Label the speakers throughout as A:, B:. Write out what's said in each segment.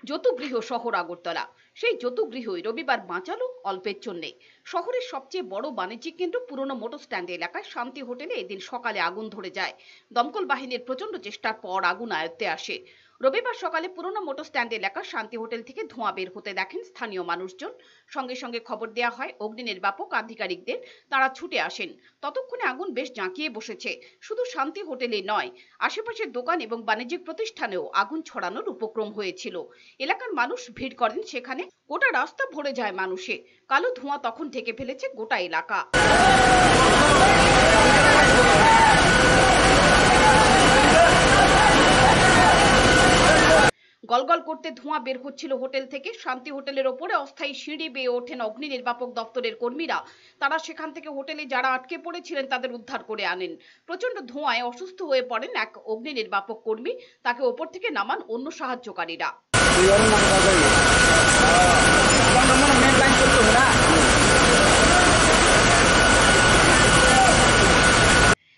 A: যতুগৃহ শহর আগরতলা। সেই যতুগৃহই রবিবার বাঁচালো অল্পের জন্যে। শহরের সবচেয়ে বড় বাণিজ্যিক কেন্দ্র পুরনো মোটর স্ট্যান্ড এলাকায় শান্তি হোটেলে এদিন সকালে আগুন ধরে যায়। দমকল বাহিনীর প্রচন্ড চেষ্টার পর আগুন আয়ত্তে আসে। রবিবার সকালে পুরনো মোটর স্ট্যান্ড এলাকার শান্তি হোটেল থেকে ধোঁয়া বের হতে দেখেন স্থানীয় মানুষজন। সঙ্গে সঙ্গে খবর দেওয়া হয় অগ্নি নির্বাপক আধিকারিকদের। তারা ছুটে আসেন। ততক্ষণে আগুন বেশ জাঁকিয়ে বসেছে। শুধু শান্তি হোটেলে নয়, আশেপাশের দোকান এবং বাণিজ্যিক প্রতিষ্ঠানেও আগুন ছড়ানোর উপক্রম হয়েছিল। এলাকার মানুষ ভিড় করেন সেখানে। গোটা রাস্তা ভরে যায় মানুষে। কালো ধোঁয়া তখন ঢেকে ফেলেছে গোটা এলাকা। গলগল করতে ধোঁয়া বের হচ্ছিল হোটেল থেকে। শান্তি হোটেলের ওপরে অস্থায়ী সিঁড়ি বেয়ে ওঠেন অগ্নি নির্বাপক দপ্তরের কর্মীরা। তারা সেখান থেকে হোটেলে যারা আটকে পড়েছিলেন তাদের উদ্ধার করে আনেন। প্রচন্ড ধোঁয়ায় অসুস্থ হয়ে পড়েন এক অগ্নি নির্বাপক কর্মী। তাকে ওপর থেকে নামান অন্য সাহায্যকারীরা।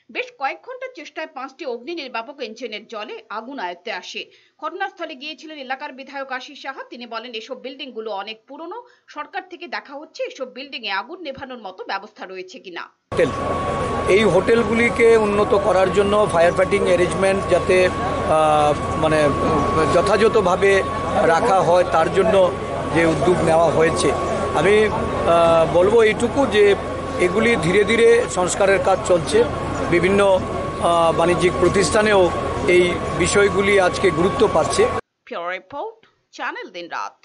A: বেশ কয়েক ঘন্টার চেষ্টায় 5টি অগ্নি নির্বাপক ইঞ্জিনের জলে আগুন আয়ত্তে আসে। ঘটনাস্থলে গিয়েছিলেন এলাকার বিধায়ক আশিস সাহা। তিনি বলেন, এসব বিল্ডিং গুলো অনেক পুরনো। সরকার থেকে দেখা হচ্ছে এসব বিল্ডিং এ আগুন নেভানোর মতো ব্যবস্থা রয়েছে কিনা।
B: এই হোটেলগুলিকে উন্নত করার জন্য ফায়ার ফাইটিং অ্যারেঞ্জমেন্ট যাতে মানে যথাযথভাবে রাখা হয় তার জন্য যে উদ্যোগ নেওয়া হয়েছে, আমি বলবো এইটুকু যে এগুলি ধীরে ধীরে সংস্কারের কাজ চলছে। বিভিন্ন বাণিজ্যিক প্রতিষ্ঠানেও এই বিষয়গুলি আজকে গুরুত্ব পাচ্ছে।
A: রিপোর্ট, চ্যানেল দিন রাত।